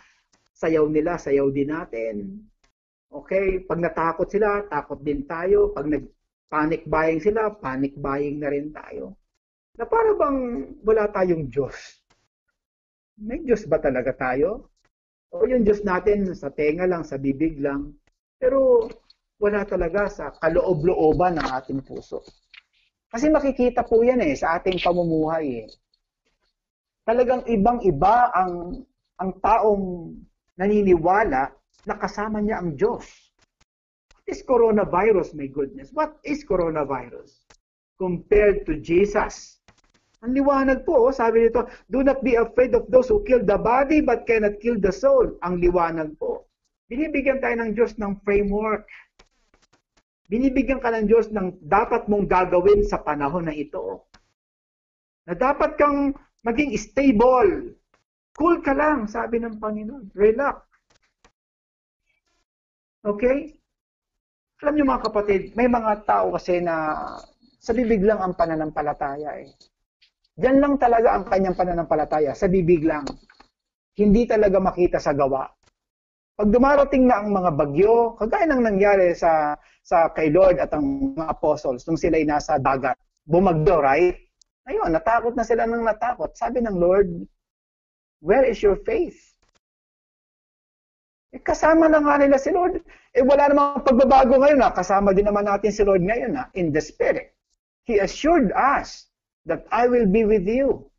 sayaw nila, sayaw din natin. Okay? Pag natakot sila, takot din tayo. Pag nag-panic buying sila, panic buying na rin tayo. Na para bang wala tayong Diyos. May Diyos ba talaga tayo? O yung Diyos natin sa tenga lang, sa bibig lang. Pero wala talaga sa kaloob-looban ng ating puso. Kasi makikita po yan sa ating pamumuhay. Talagang ibang-iba ang taong naniniwala na kasama niya ang Diyos. What is coronavirus, my goodness? What is coronavirus compared to Jesus? Ang liwanag po, sabi nito, do not be afraid of those who kill the body but cannot kill the soul. Ang liwanag po. Binibigyan tayo ng Diyos ng framework. Binibigyan ka ng Diyos ng dapat mong gagawin sa panahon na ito. Na dapat kang maging stable. Cool ka lang, sabi ng Panginoon. Relax. Okay? Alam niyo mga kapatid, may mga tao kasi na sa bibig lang ang pananampalataya Diyan lang talaga ang kanyang pananampalataya, sa bibig lang. Hindi talaga makita sa gawa. Pag dumarating na ang mga bagyo, kagaya ng nangyari sa kay Lord at ang mga apostles nung sila'y nasa dagat, bumagyo, right? Ayun, natakot na sila ng natakot. Sabi ng Lord, where is your faith? Kasama na nga nila si Lord. Wala namang pagbabago ngayon. Kasama din naman natin si Lord ngayon in the Spirit. He assured us that I will be with you.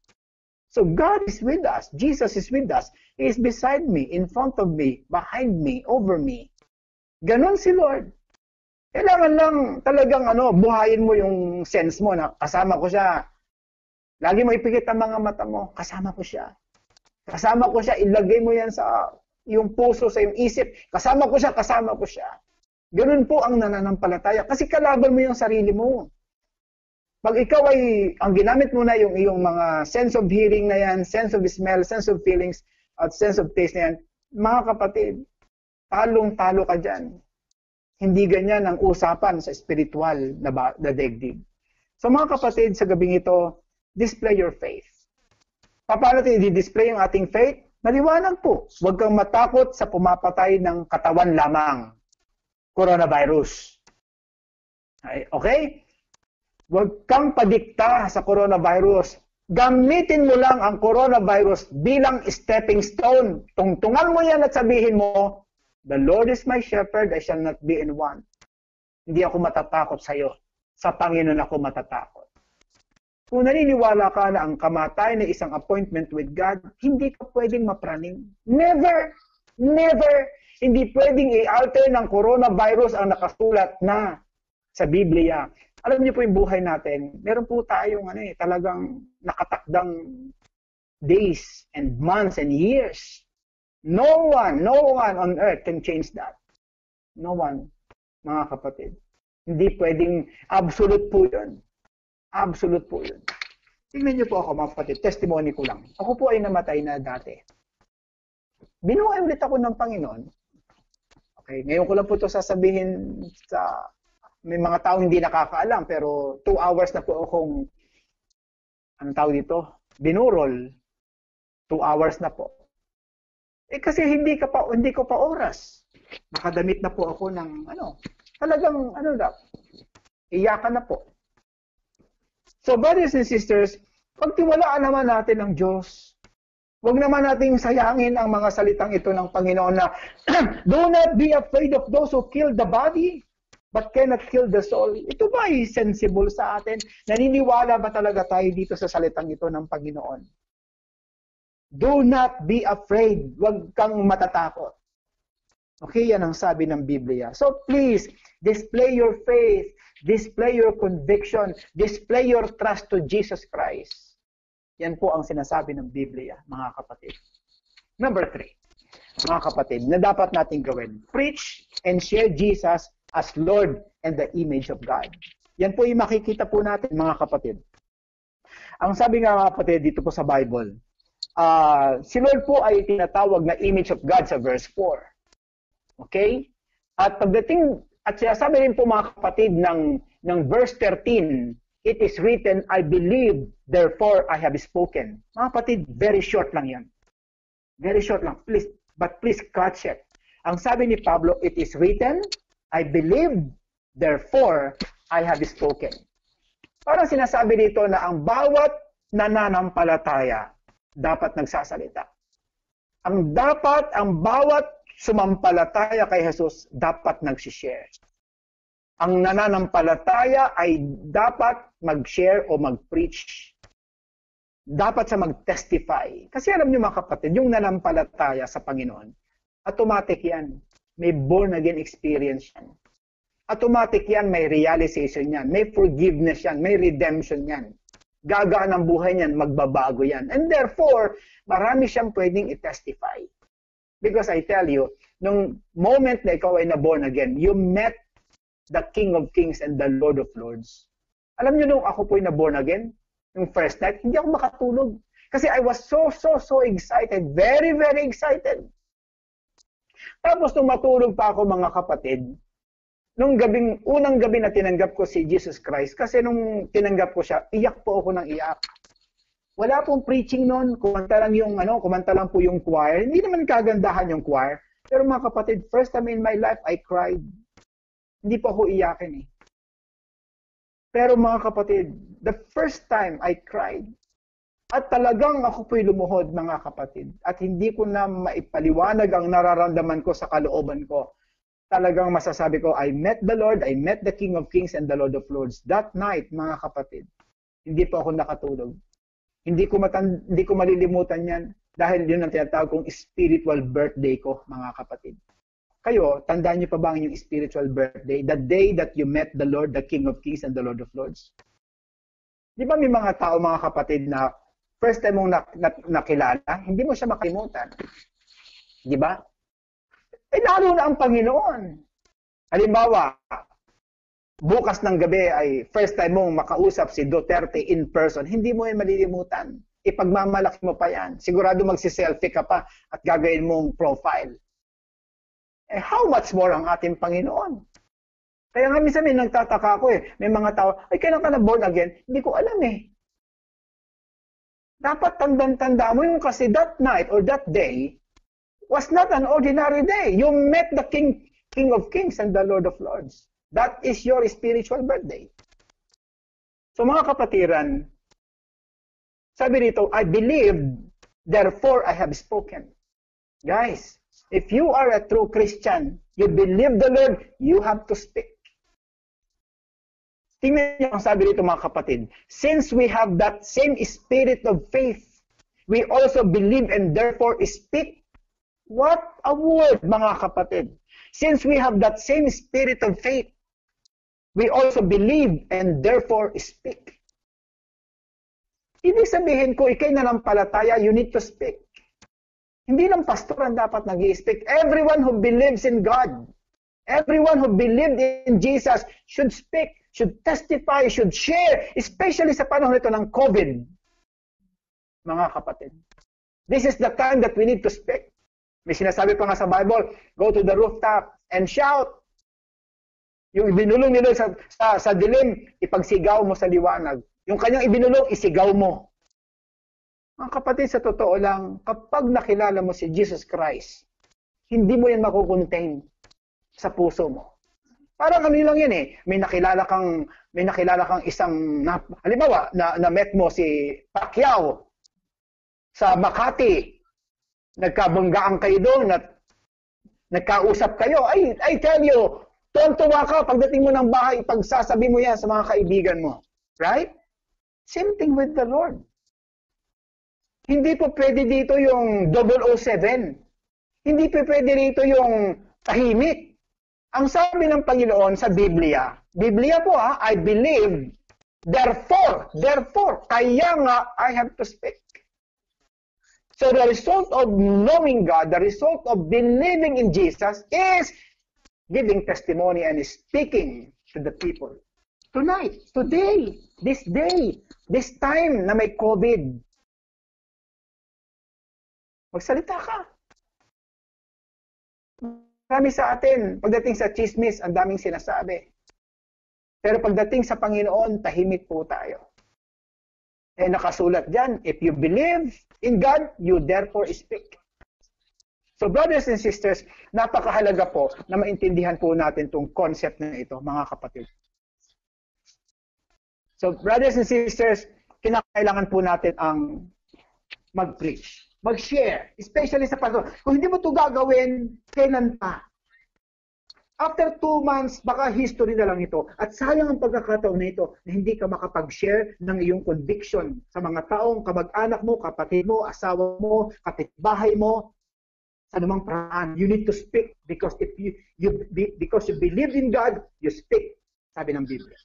So God is with us. Jesus is with us. He is beside me, in front of me, behind me, over me. Ganon si Lord. Kailangan lang talagang buhayin mo yung sense mo na kasama ko siya. Lagi mo ipikit ang mga mata mo, kasama ko siya. Kasama ko siya, ilagay mo yan sa yung puso, sa yung isip. Kasama ko siya. Ganon po ang nananampalataya. Kasi kalaban mo yung sarili mo. Pag ikaw ay, ang ginamit mo na yung iyong mga sense of hearing na yan, sense of smell, sense of feelings, at sense of taste na yan, mga kapatid, talong-talo ka dyan. Hindi ganyan ang usapan sa spiritual na daigdig. So mga kapatid, sa gabing ito, display your faith. Paano natin i-display ang ating faith? Maliwanag po. Huwag kang matakot sa pumapatay ng katawan lamang. Coronavirus. Okay? Huwag kang padikta sa coronavirus. Gamitin mo lang ang coronavirus bilang stepping stone. Tungtungan mo yan at sabihin mo, the Lord is my shepherd, I shall not be in want. Hindi ako matatakot sa iyo. Sa Panginoon ako matatakot. Kung naniniwala ka na ang kamatayan na isang appointment with God, hindi ka pwedeng mapraning. Never! Never. Hindi pwedeng i-alter ng coronavirus ang nakasulat na sa Biblia. Alam niyo po yung buhay natin, meron po tayong talagang nakatakdang days and months and years. No one on earth can change that. No one, mga kapatid. Hindi pwedeng absolute po yun. Absolute po yun. Tingnan niyo po ako, mga kapatid, testimony ko lang. Ako po ay namatay na dati. Binuhay ulit ako ng Panginoon. Okay, ngayon ko lang po ito sasabihin sa may mga tao hindi nakakaalam, pero 2 hours na po akong, anong tawag dito? Binurol. 2 hours na po. Kasi hindi ko pa oras. Nakadamit na po ako ng, talagang, iyakan na po. So, brothers and sisters, pagtiwalaan naman natin ang Diyos. Huwag naman nating sayangin ang mga salitang ito ng Panginoon na, do not be afraid of those who kill the body, but cannot kill the soul. Ito ba ay sensible sa atin? Naniniwala ba talaga tayo dito sa salitang ito ng Panginoon? Do not be afraid. Huwag kang matatakot. Okay, yan ang sabi ng Biblia. So please, display your faith, display your conviction, display your trust to Jesus Christ. Yan po ang sinasabi ng Biblia, mga kapatid. Number 3, mga kapatid, na dapat natin gawin. Preach and share Jesus as Lord and the image of God. Yan po yung makikita po natin, mga kapatid. Ang sabi nga, mga kapatid, dito po sa Bible, si Lord po ay tinatawag na image of God sa verse 4. Okay? At pagdating, at sinasabi rin po, mga kapatid, ng verse 13, it is written, I believe, therefore I have spoken. Mga kapatid, very short lang yan. Very short lang. Please, but please catch it. Ang sabi ni Pablo, it is written, I believe, therefore I have spoken. Parang sinasabi dito na ang bawat nananampalataya dapat nagsasalita. Ang bawat sumampalataya kay Jesus dapat nagsishare. Ang nananampalataya ay dapat mag-share o mag-preach. Dapat sa mag-testify. Kasi alam niyo, mga kapatid, yung nananampalataya sa Panginoon, automatic yan. May born-again experience yan. Automatic yan, may realization yan. May forgiveness yan. May redemption yan. Gagaan ang buhay niyan, magbabago yan. And therefore, marami siyang pwedeng i-testify. Because I tell you, nung moment na ikaw ay na-born again, you met the King of Kings and the Lord of Lords. Alam niyo, nung ako po'y na-born again, yung first night, hindi ako makatulog. Kasi I was so excited. Very, very excited. Tapos nung matulog pa ako, mga kapatid, nung unang gabi na tinanggap ko si Jesus Christ, kasi nung tinanggap ko siya, iyak po ako ng iyak. Wala pong preaching noon, kumanta lang po yung choir. Hindi naman kagandahan yung choir. Pero mga kapatid, first time in my life, I cried. Hindi po ako iyakin eh. Pero mga kapatid, the first time I cried, at talagang ako po'y lumuhod, mga kapatid, at hindi ko na maipaliwanag ang nararamdaman ko sa kalooban ko. Talagang masasabi ko, I met the Lord, I met the King of Kings and the Lord of Lords. That night, mga kapatid, hindi po ako nakatulog. Hindi ko malilimutan yan dahil yun ang tinatawag kong spiritual birthday ko, mga kapatid. Kayo, tandaan niyo pa ba ang inyong spiritual birthday? The day that you met the Lord, the King of Kings and the Lord of Lords? Di ba may mga tao, mga kapatid, na first time mong nakilala, hindi mo siya makalimutan. Di ba? Eh, lalo na ang Panginoon. Halimbawa, bukas ng gabi ay first time mong makausap si Duterte in person, hindi mo yan malilimutan. Ipagmamalaki mo pa yan. Sigurado magsi-selfie ka pa at gagawin mong profile. Eh, how much more ang ating Panginoon? Kaya nga minsan may nagtataka ako eh. May mga tao, ay kailan ka na born again? Hindi ko alam eh. Dapat tandang-tanda mo yung kasi that night or that day was not an ordinary day. You met the King of Kings and the Lord of Lords. That is your spiritual birthday. So mga kapatiran, sabi rito, I believed, therefore I have spoken. Guys, if you are a true Christian, you believe the Lord, you have to speak. Tingnan niyo ang sabi rito, mga kapatid. Since we have that same spirit of faith, we also believe and therefore speak. What a word, mga kapatid. Since we have that same spirit of faith, we also believe and therefore speak. Ibig sabihin ko, ikay nanampalataya, you need to speak. Hindi lang pastor ang dapat nag-i-speak. Everyone who believes in God, everyone who believed in Jesus should speak, should testify, should share, especially sa panahon ito ng COVID. Mga kapatid, this is the time that we need to speak. May sinasabi pa nga sa Bible, go to the rooftop and shout. Yung ibinulong nila sa dilim, ipagsigaw mo sa liwanag. Yung kanyang ibinulong, isigaw mo. Mga kapatid, sa totoo lang, kapag nakilala mo si Jesus Christ, hindi mo yan makukontain sa puso mo. Parang ano lang yan eh, may nakilala kang isang, halimbawa, na met mo si Pacquiao sa Makati, nagkabanggaan kayo doon, nagkausap kayo, I tell you, tuwan-tuwa ka, pagdating mo ng bahay, pagsasabi mo yan sa mga kaibigan mo. Right? Same thing with the Lord. Hindi po pwede dito yung 007. Hindi po pwede dito yung tahimik. Ang sabi ng Panginoon sa Biblia po I believe, therefore, kaya nga I have to speak. So the result of knowing God, the result of believing in Jesus is giving testimony and speaking to the people. Tonight, today, this time na may COVID, magsalita ka. Marami sa atin, pagdating sa chismis, ang daming sinasabi. Pero pagdating sa Panginoon, tahimik po tayo. Eh nakasulat dyan, if you believe in God, you therefore speak. So brothers and sisters, napakahalaga po na maintindihan po natin itong concept na ito, mga kapatid. So brothers and sisters, kinakailangan po natin ang mag-preach, mag-share, especially sa pastor. Kung hindi mo ito gagawin, kailan pa? After 2 months, baka history na lang ito. At sayang ang pagkakataon na ito na hindi ka makapag-share ng iyong conviction sa mga taong kamag-anak mo, kapatid mo, asawa mo, kapitbahay mo, sa anumang paraan. You need to speak because if because you believe in God, you speak. Sabi ng Biblia.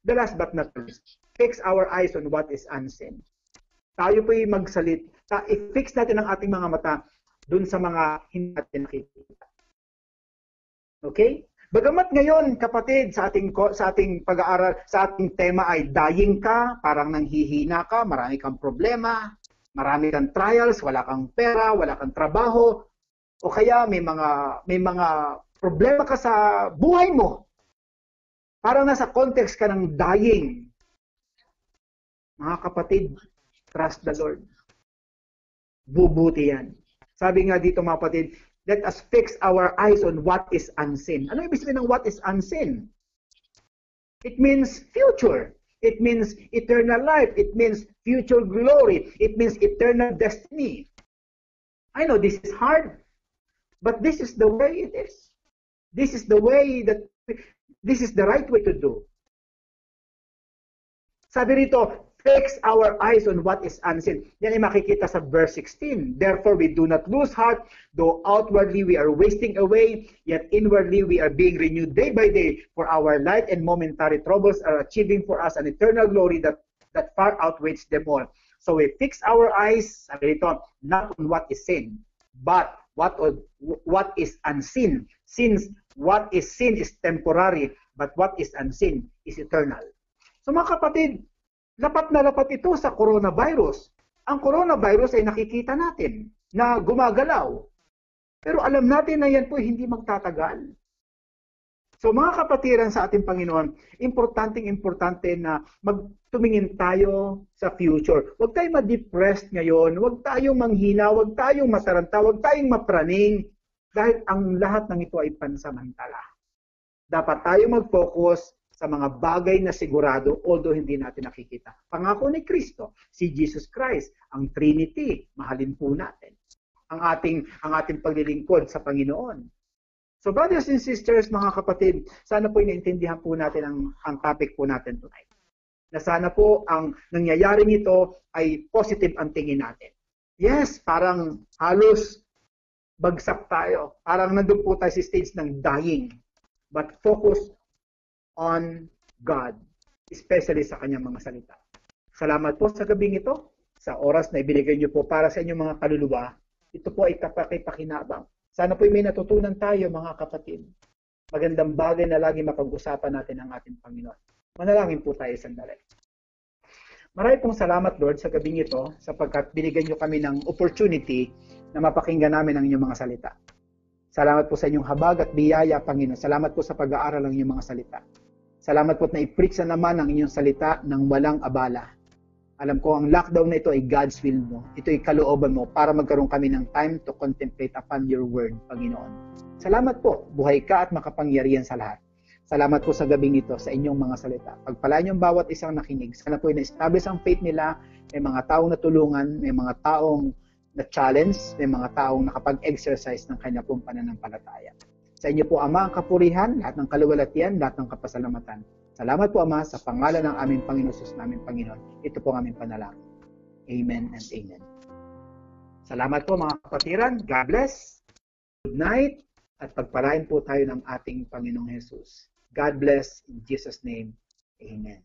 The last but not least, fix our eyes on what is unseen. Tayo po'y magsalita, i-fix natin ang ating mga mata dun sa mga hindi natin nakikita. Okay? Bagamat ngayon, kapatid, sa ating pag-aaral, sa ating tema ay dying ka, parang nanghihina ka, marami kang problema, marami kang trials, wala kang pera, wala kang trabaho, o kaya may mga problema ka sa buhay mo. Parang nasa context ka ng dying. Mga kapatid, trust the Lord. Bubuti yan. Sabi nga dito mga kapatid, let us fix our eyes on what is unseen. Ano ibig sabihin ng what is unseen? It means future. It means eternal life. It means future glory. It means eternal destiny. I know this is hard, but this is the way it is. This is the right way to do. Sabi rito, fix our eyes on what is unseen. Yan ay makikita sa verse 16. Therefore, we do not lose heart, though outwardly we are wasting away, yet inwardly we are being renewed day by day, for our light and momentary troubles are achieving for us an eternal glory that far outweighs them all. So we fix our eyes, sabi rito, not on what is seen, but what is unseen. Since what is seen is temporary, but what is unseen is eternal. So mga kapatid, lapat na lapat ito sa coronavirus. Ang coronavirus ay nakikita natin na gumagalaw. Pero alam natin na yan po hindi magtatagal. So mga kapatiran sa ating Panginoon, importante na magtumingin tayo sa future. Huwag tayong ma-depressed ngayon, huwag tayong manghina, huwag tayong mataranta, huwag tayong mapraning. Dahil ang lahat ng ito ay pansamantala. Dapat tayo mag-focus sa mga bagay na sigurado, although hindi natin nakikita. Pangako ni Kristo, si Jesus Christ, ang Trinity, mahalin po natin. Ang ating paglilingkod sa Panginoon. So brothers and sisters, mga kapatid, sana po inaintindihan po natin ang topic po natin tonight. Na sana po ang nangyayaring ito ay positive ang tingin natin. Yes, parang halos bagsak tayo. Parang nandun po tayo sa stage ng dying. But focus on God, especially sa kanyang mga salita. Salamat po sa gabing ito, sa oras na ibinigay niyo po para sa inyong mga kaluluwa. Ito po ay kapakipakinabang. Sana po may natutunan tayo, mga kapatid. Magandang bagay na lagi mapag-usapan natin ang ating Panginoon. Manalangin po tayo sandali. Maraming pong salamat, Lord, sa gabing ito sapagkat binigyan niyo kami ng opportunity na mapakinggan namin ang inyong mga salita. Salamat po sa inyong habag at biyaya, Panginoon. Salamat po sa pag-aaral ng inyong mga salita. Salamat po na i-preach na naman ang inyong salita ng walang abala. Alam ko, ang lockdown na ito ay God's will mo. Ito ay kalooban mo para magkaroon kami ng time to contemplate upon your word, Panginoon. Salamat po. Buhay ka at makapangyarihan sa lahat. Salamat po sa gabing ito, sa inyong mga salita. Pagpalain niyo bawat isang nakinig. Sana po na-establish ang faith nila. May mga taong natulungan, may mga taong na-challenge, may mga taong nakapag-exercise ng kanya pong pananampalataya. Sa inyo po, Ama, ang kapurihan, lahat ng kaluwalhatian, lahat ng kapasalamatan. Salamat po, Ama, sa pangalan ng aming Panginoon Sus namin, Panginoon. Ito po ang aming panalangin. Amen and amen. Salamat po, mga kapatiran. God bless. Good night. At pagpalain po tayo ng ating Panginoong Jesus. God bless. In Jesus' name, amen.